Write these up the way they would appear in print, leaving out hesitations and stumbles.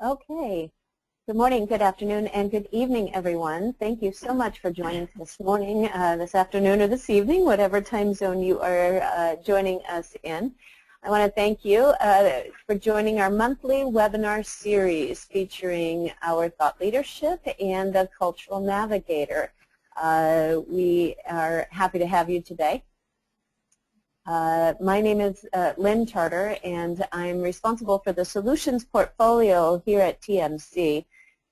Okay. Good morning, good afternoon, and good evening, everyone. Thank you so much for joining this morning, this afternoon, or this evening, whatever time zone you are joining us in. I want to thank you for joining our monthly webinar series featuring our thought leadership and the Cultural Navigator. We are happy to have you today. My name is Lynn Charter, and I'm responsible for the solutions portfolio here at TMC.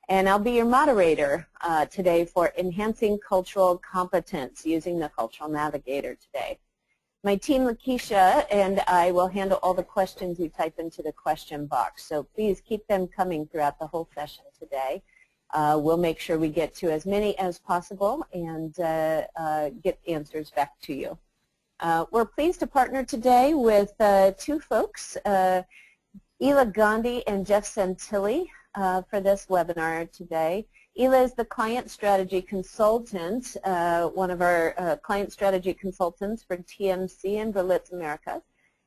And I'll be your moderator today for enhancing cultural competence using the Cultural Navigator today. My team, Lakeisha, and I will handle all the questions you type into the question box. So please keep them coming throughout the whole session today. We'll make sure we get to as many as possible and get answers back to you. We're pleased to partner today with two folks, Ela Gandi and Jeff Santilli, for this webinar today. Ela is the client strategy consultant, one of our client strategy consultants for TMC and Berlitz America.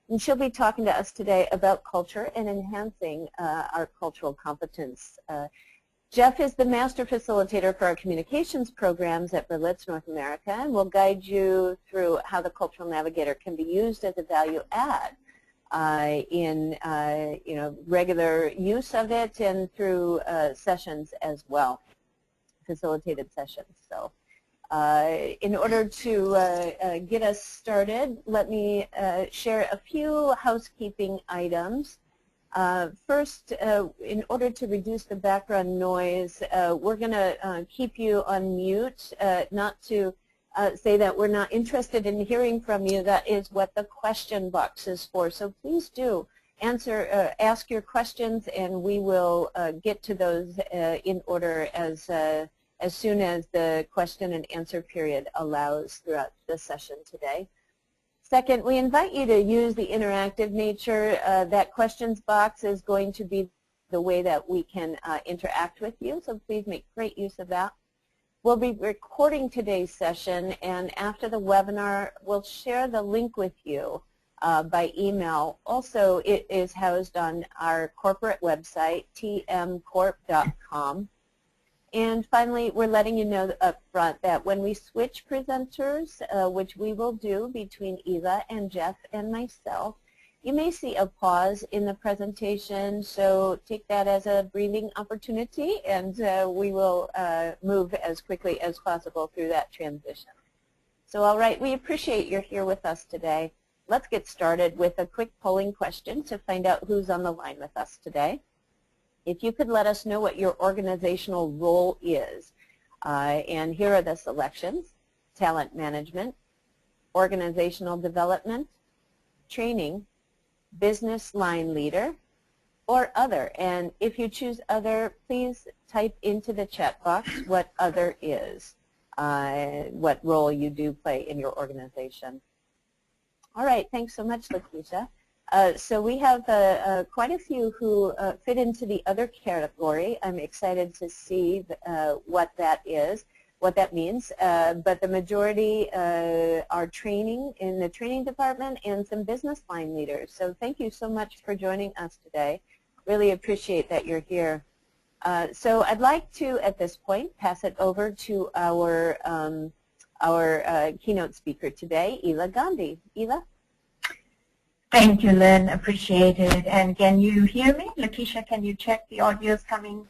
And she'll be talking to us today about culture and enhancing our cultural competence. Jeff is the master facilitator for our communications programs at Berlitz North America, and will guide you through how the Cultural Navigator can be used as a value add in regular use of it and through sessions as well, facilitated sessions. So in order to get us started, let me share a few housekeeping items. First, in order to reduce the background noise, we're going to keep you on mute, not to say that we're not interested in hearing from you. That is what the question box is for. So please do ask your questions, and we will get to those in order as soon as the question and answer period allows throughout the session today. Second, we invite you to use the interactive nature. That questions box is going to be the way that we can interact with you, so please make great use of that. We'll be recording today's session, and after the webinar, we'll share the link with you by email. Also, it is housed on our corporate website, tmcorp.com. And finally, we're letting you know up front that when we switch presenters, which we will do between Ela and Jeff and myself, you may see a pause in the presentation, so take that as a breathing opportunity, and we will move as quickly as possible through that transition. So all right, we appreciate you're here with us today. Let's get started with a quick polling question to find out who's on the line with us today. If you could let us know what your organizational role is. And here are the selections: talent management, organizational development, training, business line leader, or other. And if you choose other, please type into the chat box what other is, what role you do play in your organization. All right, thanks so much, Lakeisha. So we have quite a few who fit into the other category. I'm excited to see what that is, what that means. But the majority are training in the training department and some business line leaders. So thank you so much for joining us today. Really appreciate that you're here. So I'd like to, at this point, pass it over to our keynote speaker today, Ela Gandi. Ela? Thank you, Lynn. Appreciate it. And can you hear me? Lakeisha, can you check the audio is coming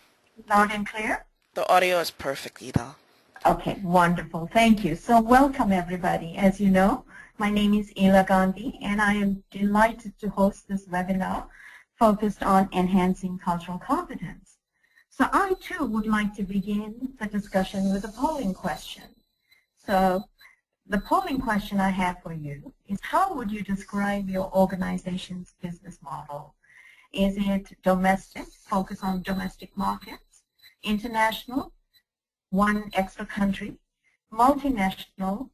loud and clear? The audio is perfect, Ela. Okay, wonderful. Thank you. So welcome, everybody. As you know, my name is Ela Gandi, and I am delighted to host this webinar focused on enhancing cultural competence. So I, too, would like to begin the discussion with a polling question. So the polling question I have for you is, how would you describe your organization's business model? Is it domestic, focus on domestic markets, international, one extra country, multinational,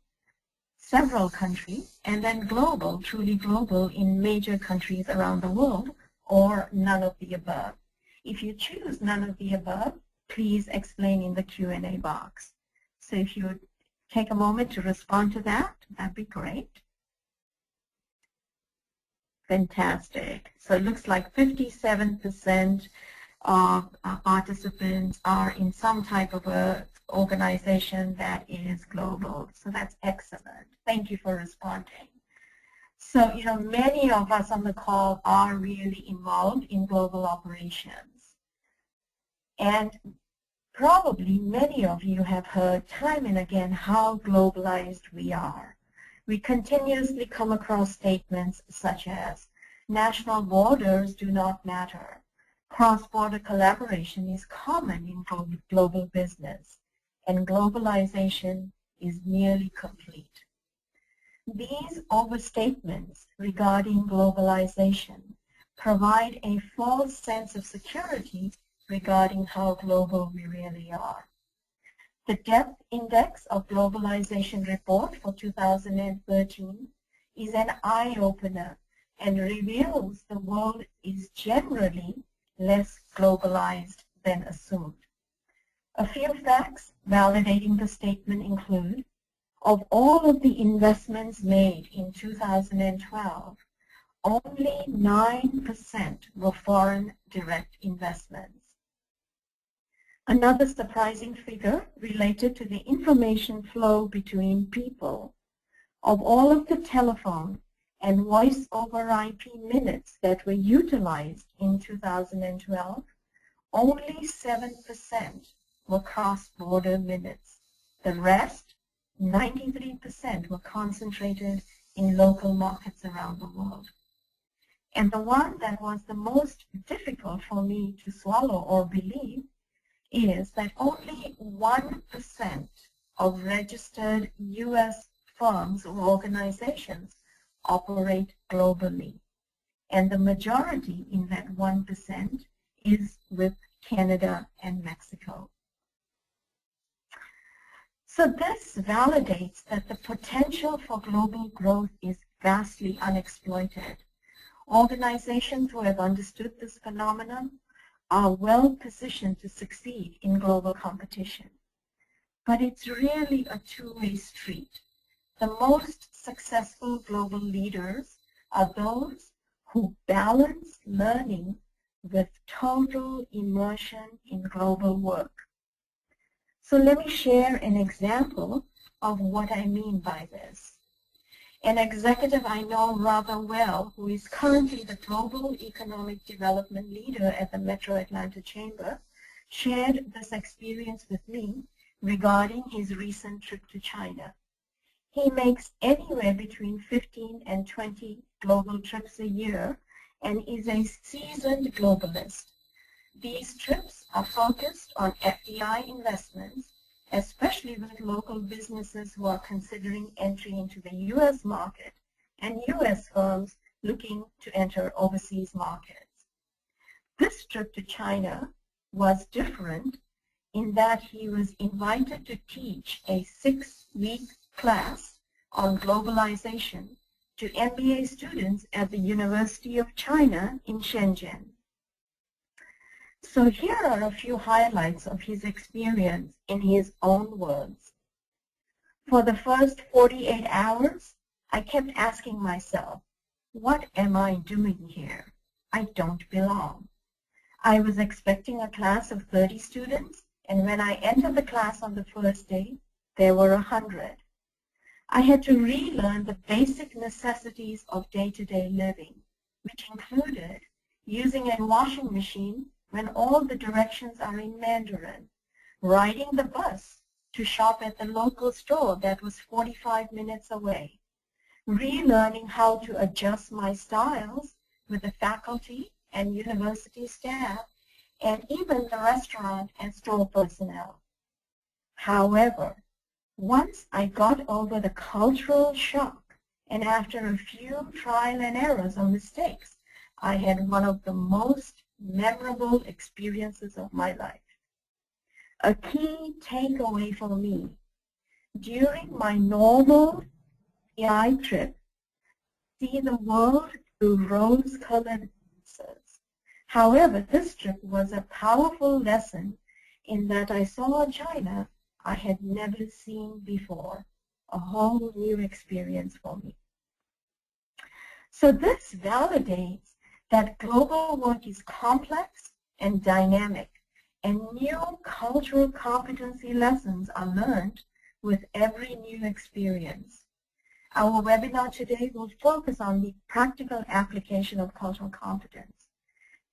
several countries, and then global, truly global in major countries around the world, or none of the above? If you choose none of the above, please explain in the Q&A box. So if you would take a moment to respond to that, that'd be great. Fantastic. So it looks like 57% of participants are in some type of a organization that is global. So that's excellent. Thank you for responding. So, many of us on the call are really involved in global operations. And probably many of you have heard time and again how globalized we are. We continuously come across statements such as, national borders do not matter. Cross-border collaboration is common in global business, and globalization is nearly complete. These overstatements regarding globalization provide a false sense of security regarding how global we really are. The Depth Index of Globalization report for 2013 is an eye-opener and reveals the world is generally less globalized than assumed. A few facts validating the statement include, of all of the investments made in 2012, only 9% were foreign direct investments. Another surprising figure related to the information flow between people. Of all of the telephone and voice over IP minutes that were utilized in 2012, only 7% were cross-border minutes. The rest, 93%, were concentrated in local markets around the world. And the one that was the most difficult for me to swallow or believe is that only 1% of registered U.S. firms or organizations operate globally. And the majority in that 1% is with Canada and Mexico. So this validates that the potential for global growth is vastly unexploited. Organizations who have understood this phenomenon are well positioned to succeed in global competition. But it's really a two-way street. The most successful global leaders are those who balance learning with total immersion in global work. So let me share an example of what I mean by this. An executive I know rather well, who is currently the Global Economic Development Leader at the Metro Atlanta Chamber, shared this experience with me regarding his recent trip to China. He makes anywhere between 15 and 20 global trips a year and is a seasoned globalist. These trips are focused on FDI investments, especially with local businesses who are considering entry into the U.S. market and U.S. firms looking to enter overseas markets. This trip to China was different in that he was invited to teach a 6-week class on globalization to MBA students at the University of China in Shenzhen. So here are a few highlights of his experience in his own words. For the first 48 hours, I kept asking myself, what am I doing here? I don't belong. I was expecting a class of 30 students, and when I entered the class on the first day, there were 100. I had to relearn the basic necessities of day-to-day living, which included using a washing machine when all the directions are in Mandarin, riding the bus to shop at the local store that was 45 minutes away, relearning how to adjust my styles with the faculty and university staff, and even the restaurant and store personnel. However, once I got over the cultural shock, and after a few trial and errors or mistakes, I had one of the most memorable experiences of my life. A key takeaway for me, during my normal AI trip, see the world through rose-colored lenses. However, this trip was a powerful lesson in that I saw a China I had never seen before, a whole new experience for me. So this validates that global work is complex and dynamic, and new cultural competency lessons are learned with every new experience. Our webinar today will focus on the practical application of cultural competence.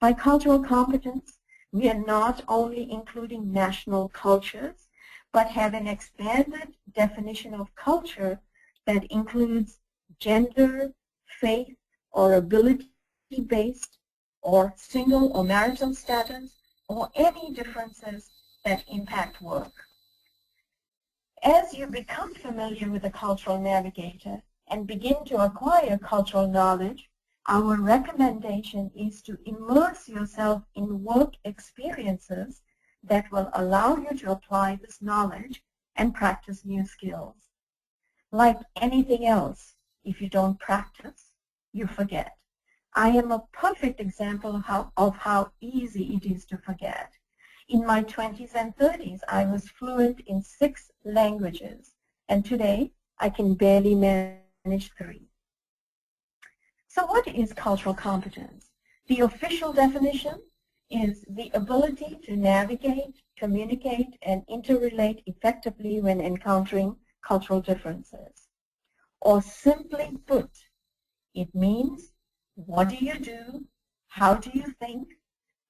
By cultural competence, we are not only including national cultures, but have an expanded definition of culture that includes gender, faith, or ability-based, or single or marital status, or any differences that impact work. As you become familiar with the Cultural Navigator and begin to acquire cultural knowledge, our recommendation is to immerse yourself in work experiences that will allow you to apply this knowledge and practice new skills. Like anything else, if you don't practice, you forget. I am a perfect example of how easy it is to forget. In my 20s and 30s, I was fluent in 6 languages, and today I can barely manage 3. So what is cultural competence? The official definition is the ability to navigate, communicate, and interrelate effectively when encountering cultural differences. Or simply put, it means what do you do, how do you think,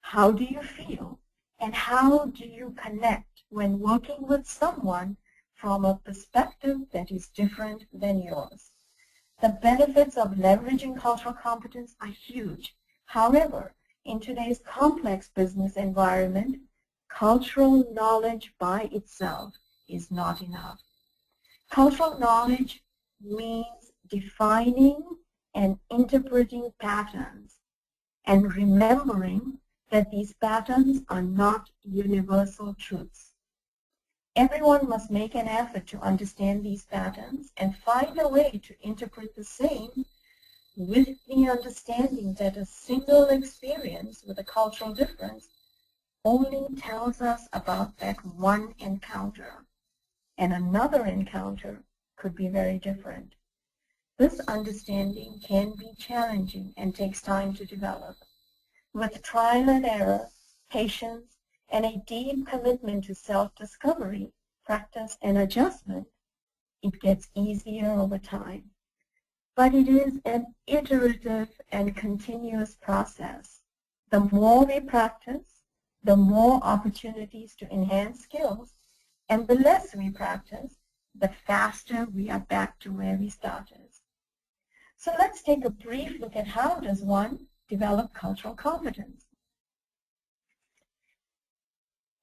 how do you feel, and how do you connect when working with someone from a perspective that is different than yours. The benefits of leveraging cultural competence are huge. However, in today's complex business environment, cultural knowledge by itself is not enough. Cultural knowledge means defining and interpreting patterns and remembering that these patterns are not universal truths. Everyone must make an effort to understand these patterns and find a way to interpret the same with the understanding that a single experience with a cultural difference only tells us about that one encounter, and another encounter could be very different. This understanding can be challenging and takes time to develop. With trial and error, patience, and a deep commitment to self-discovery, practice, and adjustment, it gets easier over time. But it is an iterative and continuous process. The more we practice, the more opportunities to enhance skills, and the less we practice, the faster we are back to where we started. So let's take a brief look at how does one develop cultural competence.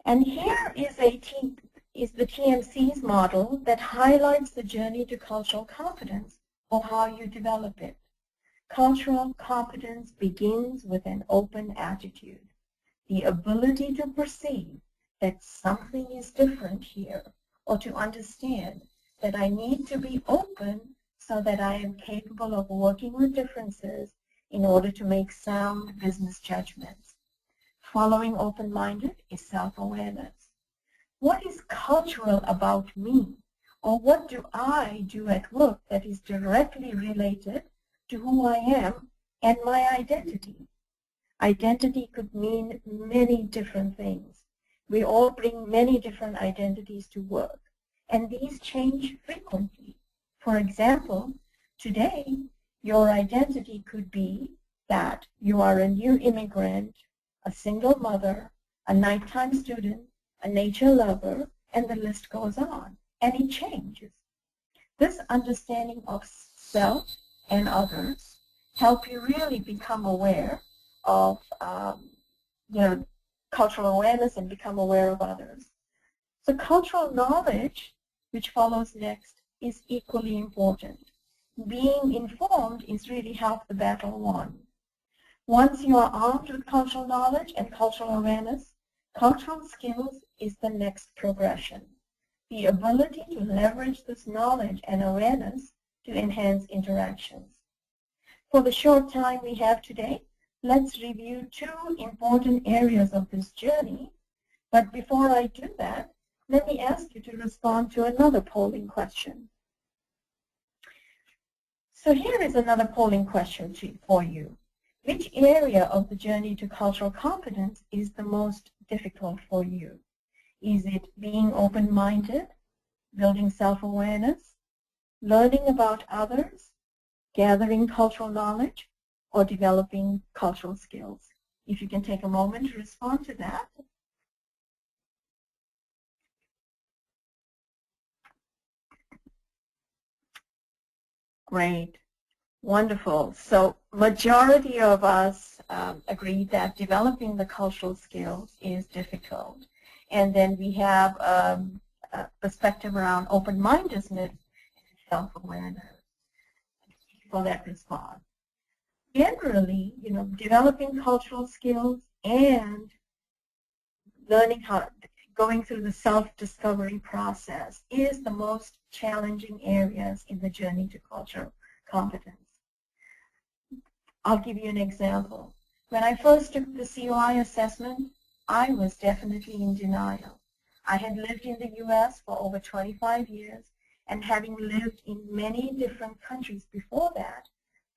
And here is the TMC's model that highlights the journey to cultural competence, or how you develop it. Cultural competence begins with an open attitude, the ability to perceive that something is different here, or to understand that I need to be open so that I am capable of working with differences in order to make sound business judgments. Following open-minded is self-awareness. What is cultural about me? Or what do I do at work that is directly related to who I am and my identity? Identity could mean many different things. We all bring many different identities to work, and these change frequently. For example, today, your identity could be that you are a new immigrant, a single mother, a nighttime student, a nature lover, and the list goes on, and it changes. This understanding of self and others help you really become aware of cultural awareness and become aware of others. So cultural knowledge, which follows next, is equally important. Being informed is really half the battle won. Once you are armed with cultural knowledge and cultural awareness, cultural skills is the next progression. The ability to leverage this knowledge and awareness to enhance interactions. For the short time we have today, let's review 2 important areas of this journey. But before I do that, let me ask you to respond to another polling question. So here is another polling question for you. Which area of the journey to cultural competence is the most difficult for you? Is it being open-minded, building self-awareness, learning about others, gathering cultural knowledge, or developing cultural skills? If you can take a moment to respond to that. Great. Wonderful. So majority of us agree that developing the cultural skills is difficult. And then we have a perspective around open-mindedness and self-awareness for that response. Generally, developing cultural skills and learning going through the self-discovery process is the most challenging areas in the journey to cultural competence. I'll give you an example. When I first took the COI assessment, I was definitely in denial. I had lived in the US for over 25 years, and having lived in many different countries before that,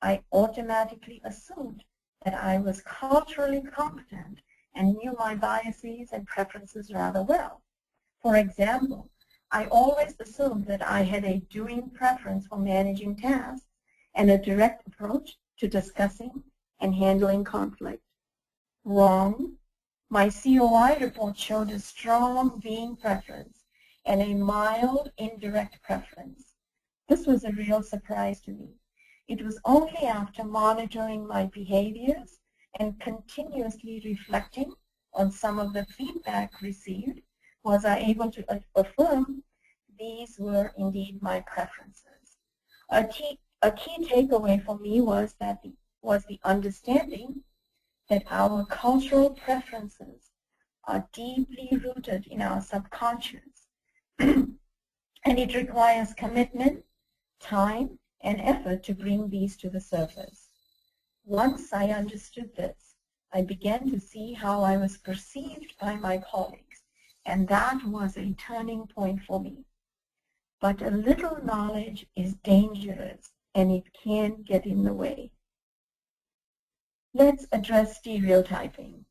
I automatically assumed that I was culturally competent and knew my biases and preferences rather well. For example, I always assumed that I had a doing preference for managing tasks and a direct approach to discussing and handling conflict. Wrong. My COI report showed a strong being preference and a mild indirect preference. This was a real surprise to me. It was only after monitoring my behaviors and continuously reflecting on some of the feedback received was I able to affirm these were indeed my preferences. A key takeaway for me was the understanding that our cultural preferences are deeply rooted in our subconscious, and it requires commitment, time, and effort to bring these to the surface. Once I understood this, I began to see how I was perceived by my colleagues, and that was a turning point for me. But a little knowledge is dangerous, and it can get in the way. Let's address stereotyping.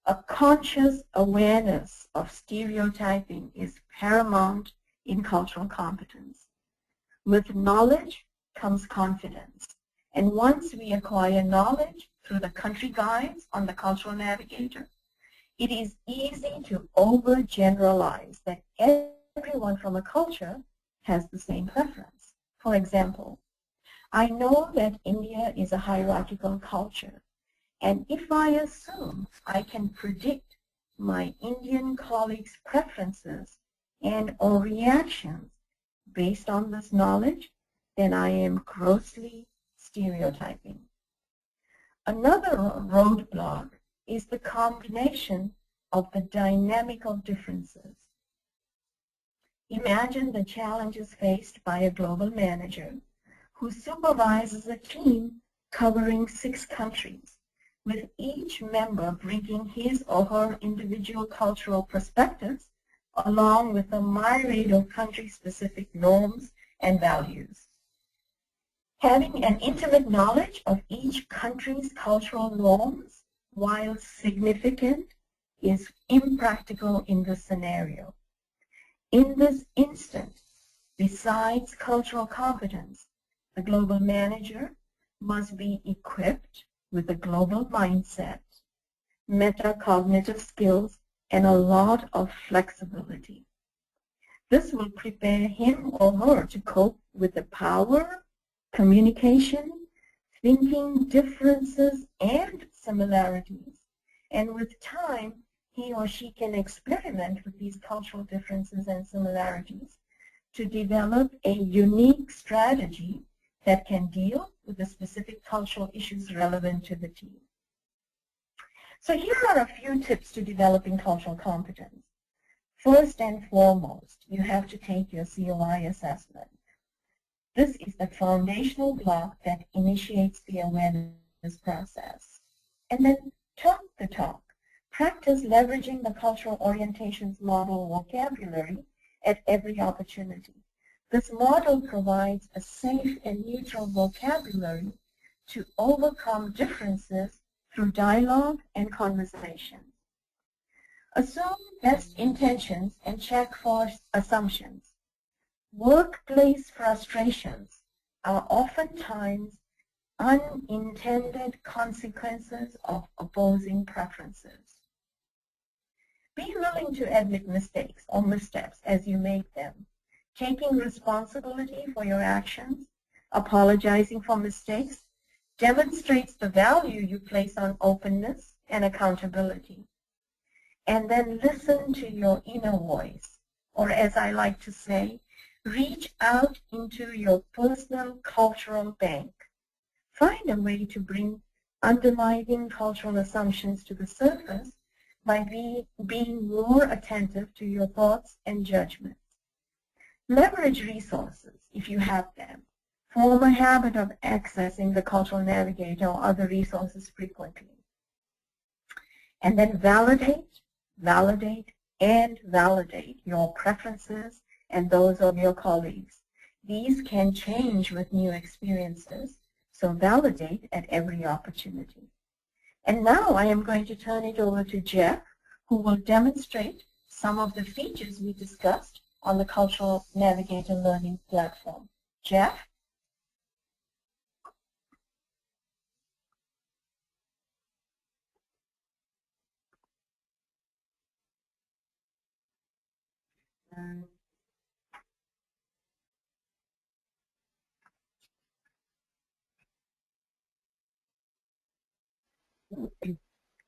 A conscious awareness of stereotyping is paramount in cultural competence. With knowledge comes confidence. And once we acquire knowledge through the country guides on the Cultural Navigator, it is easy to overgeneralize that everyone from a culture has the same preference. For example, I know that India is a hierarchical culture, and if I assume I can predict my Indian colleagues' preferences and or reactions based on this knowledge, then I am grossly stereotyping. Another roadblock is the combination of the dynamical differences. Imagine the challenges faced by a global manager who supervises a team covering 6 countries, with each member bringing his or her individual cultural perspectives along with a myriad of country-specific norms and values. Having an intimate knowledge of each country's cultural norms, while significant, is impractical in this scenario. In this instance, besides cultural competence, the global manager must be equipped with a global mindset, metacognitive skills, and a lot of flexibility. This will prepare him or her to cope with the power, communication, thinking differences, and similarities. And with time, he or she can experiment with these cultural differences and similarities to develop a unique strategy that can deal with the specific cultural issues relevant to the team. So here are a few tips to developing cultural competence. First and foremost, you have to take your COI assessment. This is the foundational block that initiates the awareness process. And then talk the talk. Practice leveraging the cultural orientations model vocabulary at every opportunity. This model provides a safe and neutral vocabulary to overcome differences through dialogue and conversation. Assume best intentions and check for assumptions. Workplace frustrations are oftentimes unintended consequences of opposing preferences. Be willing to admit mistakes or missteps as you make them, taking responsibility for your actions, apologizing for mistakes, demonstrates the value you place on openness and accountability. And then listen to your inner voice, or as I like to say, reach out into your personal cultural bank. Find a way to bring underlying cultural assumptions to the surface by being more attentive to your thoughts and judgments. Leverage resources if you have them. Form a habit of accessing the Cultural Navigator or other resources frequently. And then validate, and validate your preferences and those of your colleagues. These can change with new experiences, so validate at every opportunity. And now I am going to turn it over to Jeff, who will demonstrate some of the features we discussed on the Cultural Navigator learning platform. Jeff?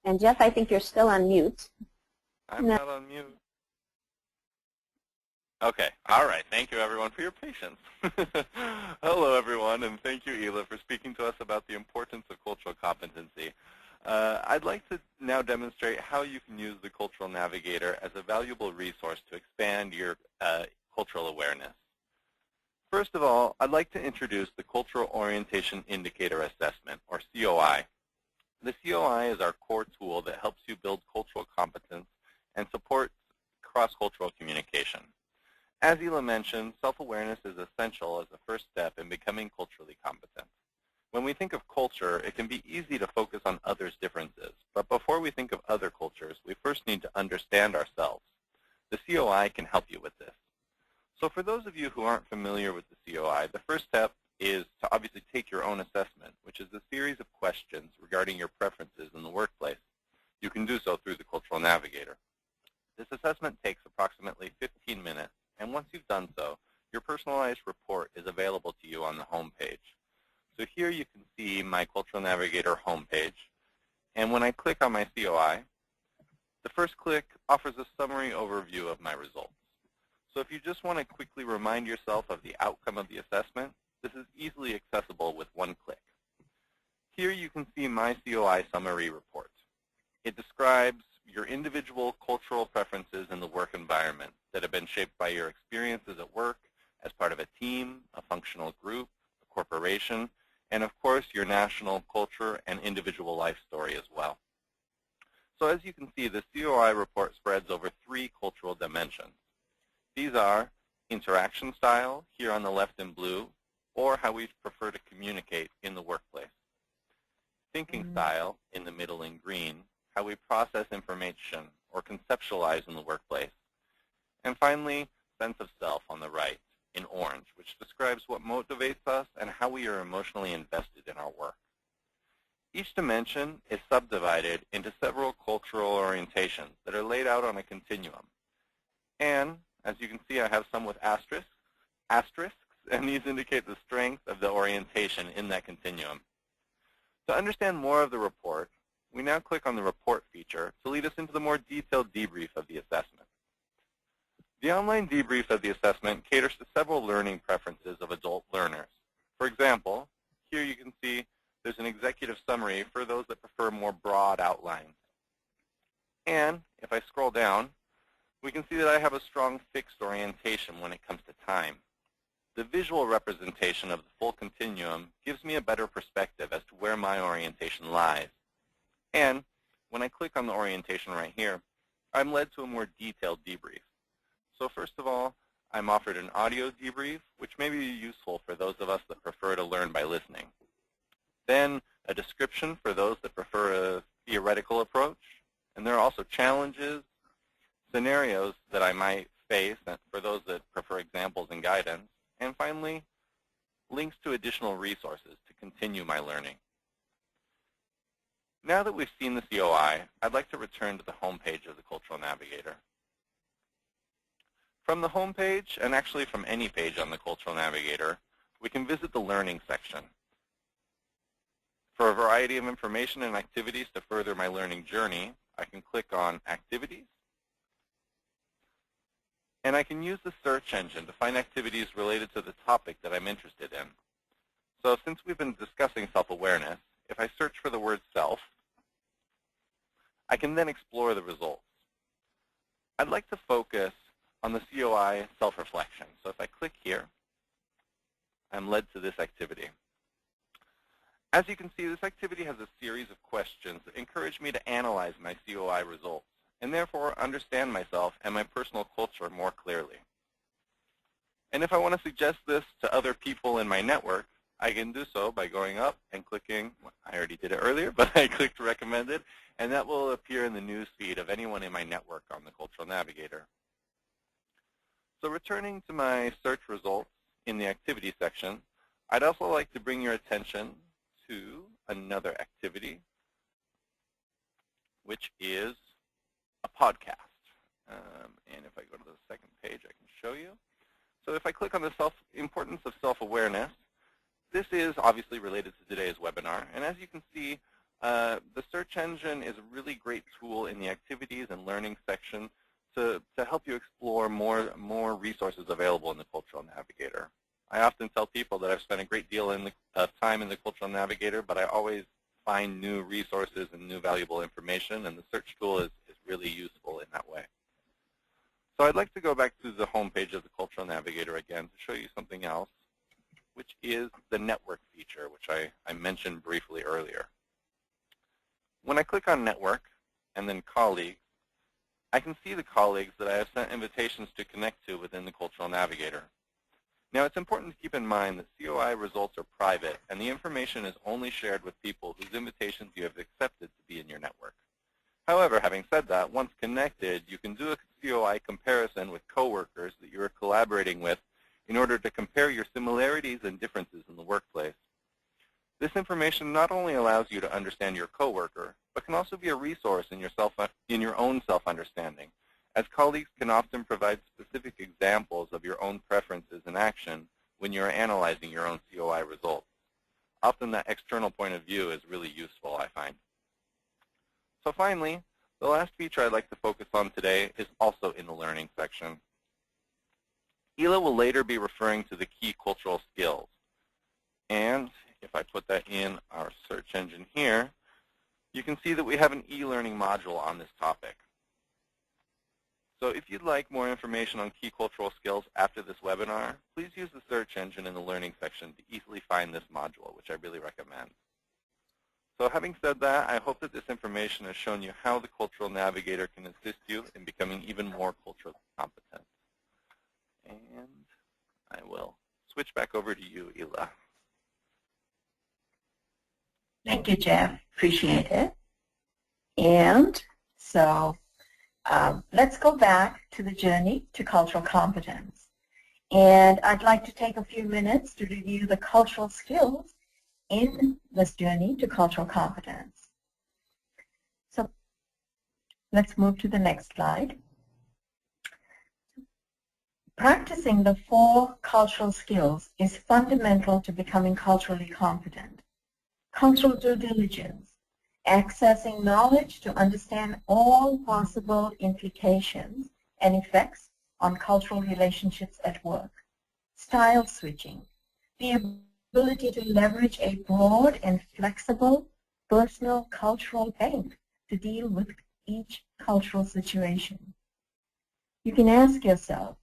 And Jeff, I think you're still on mute. I'm not on mute. Okay. All right. Thank you, everyone, for your patience. Hello, everyone, and thank you, Ela, for speaking to us about the importance of cultural competency. I'd like to now demonstrate how you can use the Cultural Navigator as a valuable resource to expand your cultural awareness. First of all, I'd like to introduce the Cultural Orientation Indicator Assessment, or COI. The COI is our core tool that helps you build cultural competence and supports cross-cultural communication. As Ela mentioned, self-awareness is essential as the first step in becoming culturally competent. When we think of culture, it can be easy to focus on others' differences. But before we think of other cultures, we first need to understand ourselves. The COI can help you with this. So for those of you who aren't familiar with the COI, the first step is to obviously take your own assessment, which is a series of questions regarding your preferences in the workplace. You can do so through the Cultural Navigator. This assessment takes approximately 15 minutes, and once you've done so, your personalized report is available to you on the home page. So here you can see my Cultural Navigator homepage, and when I click on my COI, the first click offers a summary overview of my results. So if you just want to quickly remind yourself of the outcome of the assessment, this is easily accessible with one click. Here you can see my COI summary report. It describes your individual cultural preferences in the work environment that have been shaped by your experiences at work, as part of a team, a functional group, a corporation, and of course your national culture and individual life story as well. So as you can see, the COI report spreads over 3 cultural dimensions. These are interaction style, here on the left in blue, or how we prefer to communicate in the workplace. Thinking style, in the middle in green, how we process information or conceptualize in the workplace. And finally, sense of self on the right, in orange, which describes what motivates us and how we are emotionally invested in our work. Each dimension is subdivided into several cultural orientations that are laid out on a continuum. And, as you can see, I have some with asterisks, and these indicate the strength of the orientation in that continuum. To understand more of the report, we now click on the report feature to lead us into the more detailed debrief of the assessment. The online debrief of the assessment caters to several learning preferences of adult learners. For example, here you can see there's an executive summary for those that prefer more broad outlines. And if I scroll down, we can see that I have a strong fixed orientation when it comes to time. The visual representation of the full continuum gives me a better perspective as to where my orientation lies. And when I click on the orientation right here, I'm led to a more detailed debrief. So first of all, I'm offered an audio debrief, which may be useful for those of us that prefer to learn by listening. Then a description for those that prefer a theoretical approach, and there are also challenges, scenarios that I might face for those that prefer examples and guidance, and finally, links to additional resources to continue my learning. Now that we've seen the COI, I'd like to return to the home page of the Cultural Navigator. From the home page, and actually from any page on the Cultural Navigator, we can visit the Learning section. For a variety of information and activities to further my learning journey, I can click on Activities, and I can use the search engine to find activities related to the topic that I'm interested in. So since we've been discussing self-awareness, if I search for the word self, I can then explore the results. I'd like to focus on the COI self-reflection. So if I click here, I'm led to this activity. As you can see, this activity has a series of questions that encourage me to analyze my COI results and therefore understand myself and my personal culture more clearly. And if I want to suggest this to other people in my network, I can do so by going up and clicking, I already did it earlier, but I clicked recommended, and that will appear in the news feed of anyone in my network on the Cultural Navigator. So returning to my search results in the activity section, I'd also like to bring your attention to another activity, which is a podcast. And if I go to the second page, I can show you. So if I click on the importance of self-awareness, this is obviously related to today's webinar. And as you can see, the search engine is a really great tool in the activities and learning section to help you explore more resources available in the Cultural Navigator. I often tell people that I've spent a great deal of time in the Cultural Navigator, but I always find new resources and new valuable information, and the search tool is really useful in that way. So I'd like to go back to the home page of the Cultural Navigator again to show you something else, which is the network feature, which I mentioned briefly earlier. When I click on Network and then Colleagues, I can see the colleagues that I have sent invitations to connect to within the Cultural Navigator. Now, it's important to keep in mind that COI results are private, and the information is only shared with people whose invitations you have accepted to be in your network. However, having said that, once connected, you can do a COI comparison with coworkers that you are collaborating with in order to compare your similarities and differences in the workplace. This information not only allows you to understand your coworker, but can also be a resource in your own self-understanding, as colleagues can often provide specific examples of your own preferences in action when you're analyzing your own COI results. Often that external point of view is really useful, I find. So finally, the last feature I'd like to focus on today is also in the learning section. Hila will later be referring to the key cultural skills. And if I put that in our search engine here, you can see that we have an e-learning module on this topic. So if you'd like more information on key cultural skills after this webinar, please use the search engine in the learning section to easily find this module, which I really recommend. So having said that, I hope that this information has shown you how the Cultural Navigator can assist you in becoming even more culturally competent. And I will switch back over to you, Hila. Thank you, Jeff. Appreciate it. And so let's go back to the journey to cultural competence. And I'd like to take a few minutes to review the cultural skills in this journey to cultural competence. So let's move to the next slide. Practicing the 4 cultural skills is fundamental to becoming culturally competent. Cultural due diligence, accessing knowledge to understand all possible implications and effects on cultural relationships at work. Style switching, the ability to leverage a broad and flexible personal cultural bank to deal with each cultural situation. You can ask yourself,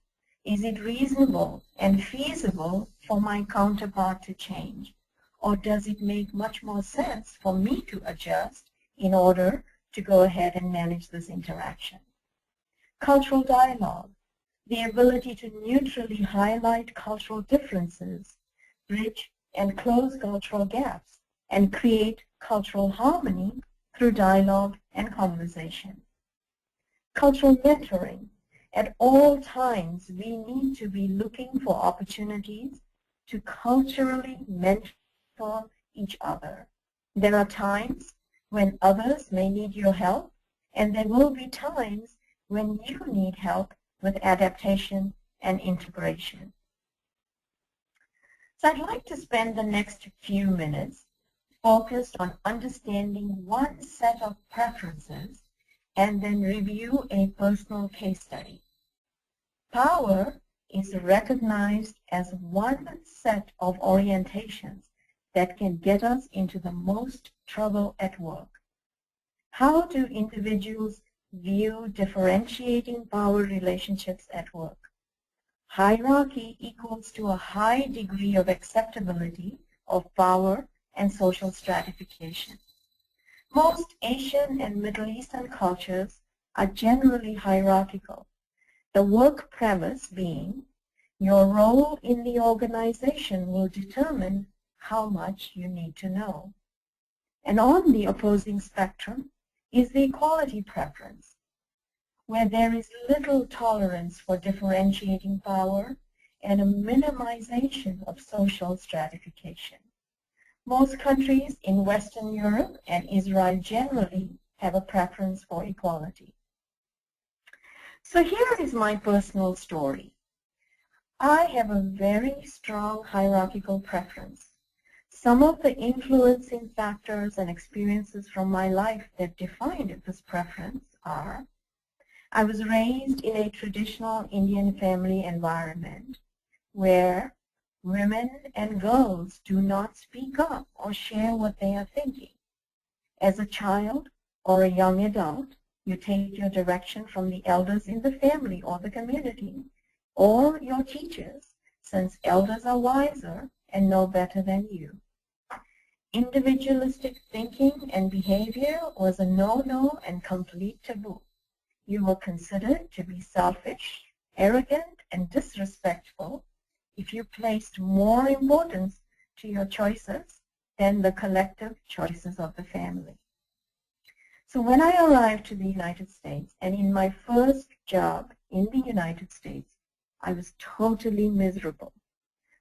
is it reasonable and feasible for my counterpart to change? Or does it make much more sense for me to adjust in order to go ahead and manage this interaction? Cultural dialogue, the ability to neutrally highlight cultural differences, bridge and close cultural gaps, and create cultural harmony through dialogue and conversation. Cultural mentoring. At all times, we need to be looking for opportunities to culturally mentor each other. There are times when others may need your help, and there will be times when you need help with adaptation and integration. So I'd like to spend the next few minutes focused on understanding one set of preferences and then review a personal case study. Power is recognized as one set of orientations that can get us into the most trouble at work. How do individuals view differentiating power relationships at work? Hierarchy equals to a high degree of acceptability of power and social stratification. Most Asian and Middle Eastern cultures are generally hierarchical. The work premise being your role in the organization will determine how much you need to know. And on the opposing spectrum is the equality preference, where there is little tolerance for differentiating power and a minimization of social stratification. Most countries in Western Europe and Israel generally have a preference for equality. So here is my personal story. I have a very strong hierarchical preference. Some of the influencing factors and experiences from my life that defined this preference are: I was raised in a traditional Indian family environment where women and girls do not speak up or share what they are thinking. As a child or a young adult, you take your direction from the elders in the family or the community, or your teachers, since elders are wiser and know better than you. Individualistic thinking and behavior was a no-no and complete taboo. You were considered to be selfish, arrogant, and disrespectful if you placed more importance to your choices than the collective choices of the family. So when I arrived to the United States, and in my first job in the United States, I was totally miserable.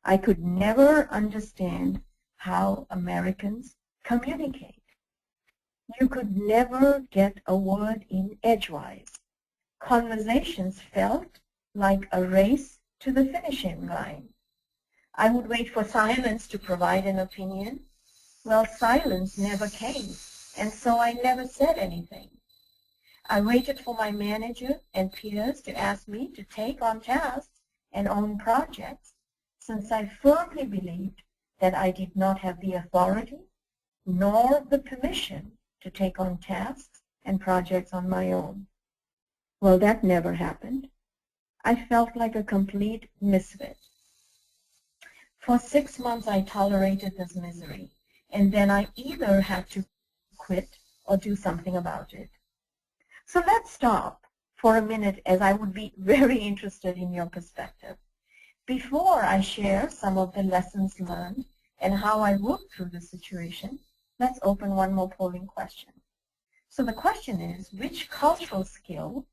I could never understand how Americans communicate. You could never get a word in edgewise. Conversations felt like a race to the finishing line. I would wait for silence to provide an opinion. Well, silence never came, and so I never said anything. I waited for my manager and peers to ask me to take on tasks and own projects, since I firmly believed that I did not have the authority nor the permission to take on tasks and projects on my own. Well, that never happened. I felt like a complete misfit. For 6 months, I tolerated this misery, and then I either had to quit or do something about it. So let's stop for a minute, as I would be very interested in your perspective. Before I share some of the lessons learned and how I worked through the situation, let's open one more polling question. So the question is, which cultural skill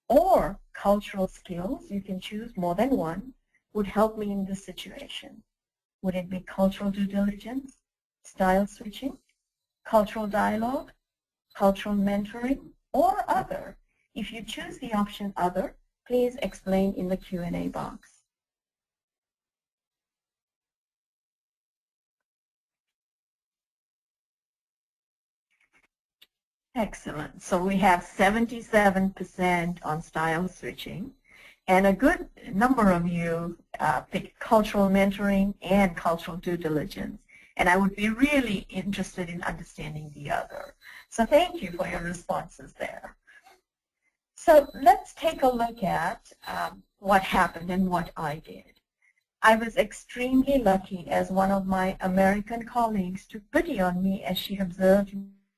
or cultural skills, you can choose more than one, would help me in this situation? Would it be cultural due diligence, style switching, cultural dialogue, cultural mentoring, or other? If you choose the option other, please explain in the Q&A box. Excellent. So we have 77% on style switching, and a good number of you picked cultural mentoring and cultural due diligence. And I would be really interested in understanding the other. So thank you for your responses there. So let's take a look at what happened and what I did. I was extremely lucky, as one of my American colleagues took pity on me as she observed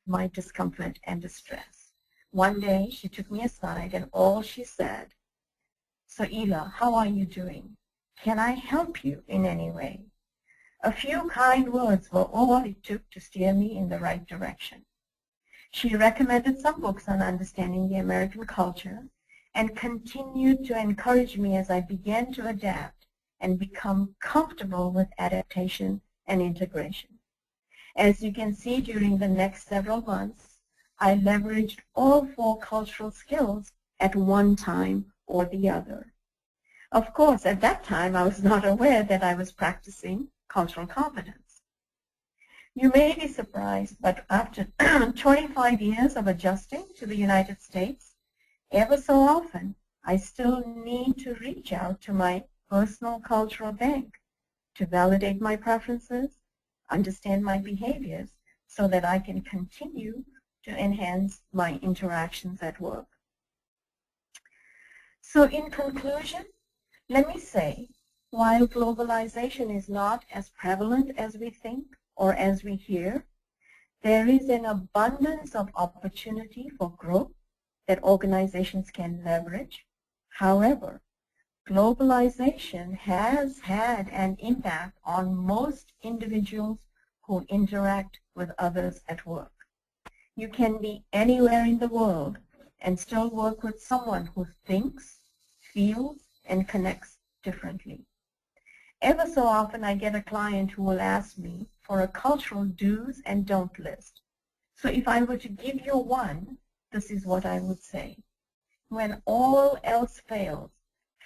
my discomfort and distress. One day she took me aside, and all she said, "So Ela, how are you doing? Can I help you in any way?" A few kind words were all it took to steer me in the right direction. She recommended some books on understanding the American culture and continued to encourage me as I began to adapt and become comfortable with adaptation and integration. As you can see, during the next several months, I leveraged all 4 cultural skills at one time or the other. Of course, at that time, I was not aware that I was practicing cultural competence. You may be surprised, but after 25 years of adjusting to the United States, ever so often, I still need to reach out to my personal cultural bank to validate my preferences, understand my behaviors, so that I can continue to enhance my interactions at work. So in conclusion, let me say, while globalization is not as prevalent as we think or as we hear, there is an abundance of opportunity for growth that organizations can leverage. However, globalization has had an impact on most individuals who interact with others at work. You can be anywhere in the world and still work with someone who thinks, feels, and connects differently. Ever so often I get a client who will ask me for a cultural do's and don't list. So if I were to give you one, this is what I would say. When all else fails,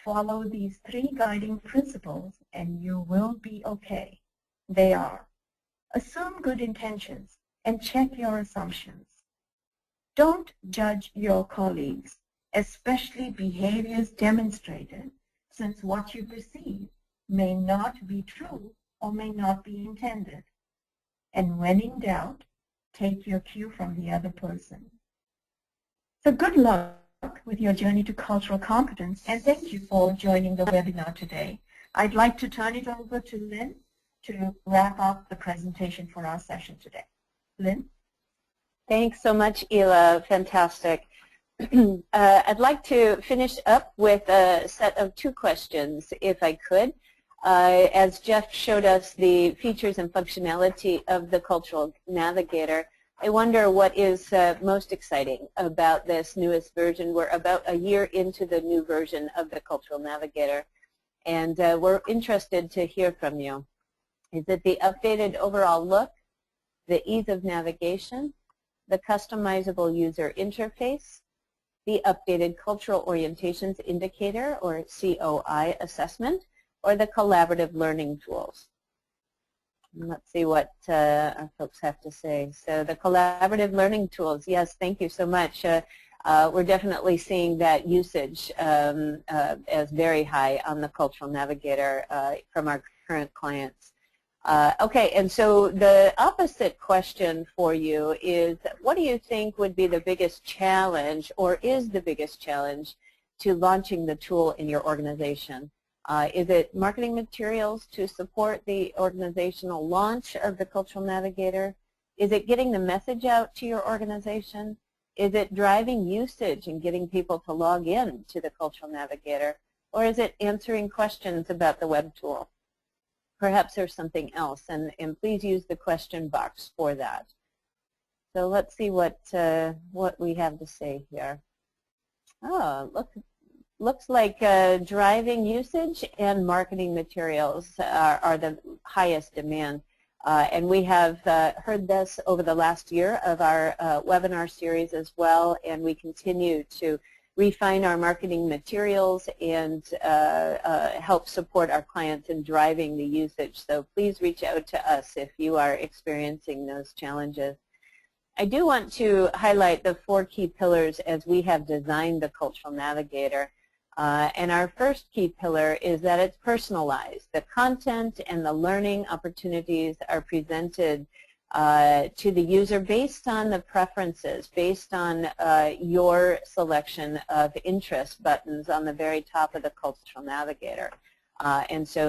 follow these 3 guiding principles and you will be okay. They are: assume good intentions and check your assumptions. Don't judge your colleagues, especially behaviors demonstrated, since what you perceive may not be true or may not be intended. And when in doubt, take your cue from the other person. So good luck with your journey to cultural competence, and thank you for joining the webinar today. I'd like to turn it over to Lynn to wrap up the presentation for our session today. Lynn? Thanks so much, Ela. Fantastic. I'd like to finish up with a set of 2 questions, if I could. As Jeff showed us the features and functionality of the Cultural Navigator, I wonder what is most exciting about this newest version. We're about a year into the new version of the Cultural Navigator, and we're interested to hear from you. Is it the updated overall look, the ease of navigation, the customizable user interface, the updated Cultural Orientations Indicator, or COI assessment, or the collaborative learning tools? Let's see what our folks have to say. So the collaborative learning tools, yes, thank you so much. We're definitely seeing that usage as very high on the Cultural Navigator from our current clients. Okay, and so the opposite question for you is, what do you think would be the biggest challenge, or is the biggest challenge, to launching the tool in your organization? Is it marketing materials to support the organizational launch of the Cultural Navigator? Is it getting the message out to your organization? Is it driving usage and getting people to log in to the Cultural Navigator? Or is it answering questions about the web tool? Perhaps there's something else, and please use the question box for that. So let's see what we have to say here. Oh, looks like driving usage and marketing materials are the highest demand. And we have heard this over the last year of our webinar series as well, and we continue to refine our marketing materials and help support our clients in driving the usage. So please reach out to us if you are experiencing those challenges. I do want to highlight the 4 key pillars as we have designed the Cultural Navigator. And our first key pillar is that it's personalized. The content and the learning opportunities are presented to the user based on the preferences, based on your selection of interest buttons on the very top of the Cultural Navigator. And so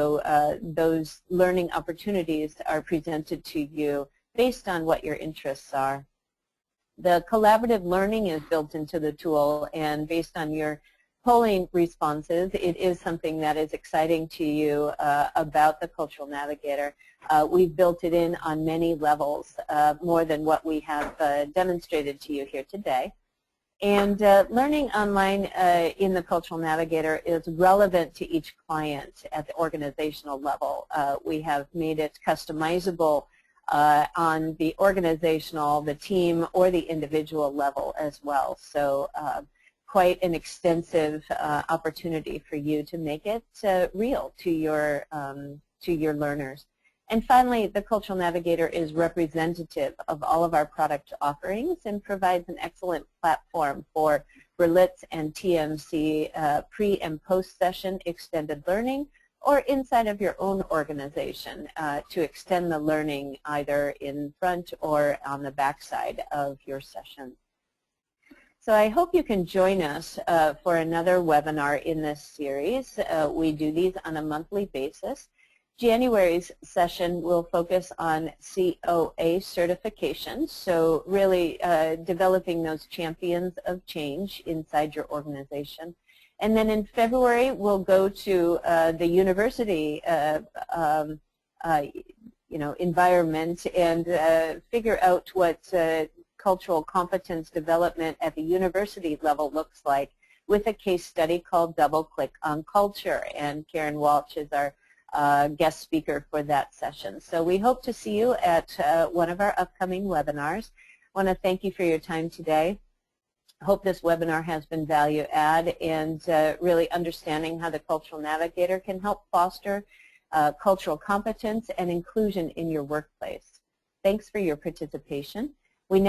those learning opportunities are presented to you based on what your interests are. The collaborative learning is built into the tool, and based on your polling responses, it is something that is exciting to you about the Cultural Navigator. We've built it in on many levels, more than what we have demonstrated to you here today. And learning online in the Cultural Navigator is relevant to each client at the organizational level. We have made it customizable on the organizational, the team, or the individual level as well. So quite an extensive opportunity for you to make it real to your learners. And finally, the Cultural Navigator is representative of all of our product offerings and provides an excellent platform for Berlitz and TMC pre- and post-session extended learning, or inside of your own organization to extend the learning either in front or on the back side of your session. So I hope you can join us for another webinar in this series. We do these on a monthly basis. January's session will focus on COA certification, so really developing those champions of change inside your organization. And then in February, we'll go to the university environment and figure out what cultural competence development at the university level looks like with a case study called Double Click on Culture. And Karen Walsh is our guest speaker for that session. So we hope to see you at one of our upcoming webinars. I want to thank you for your time today. I hope this webinar has been value add and really understanding how the Cultural Navigator can help foster cultural competence and inclusion in your workplace. Thanks for your participation. We now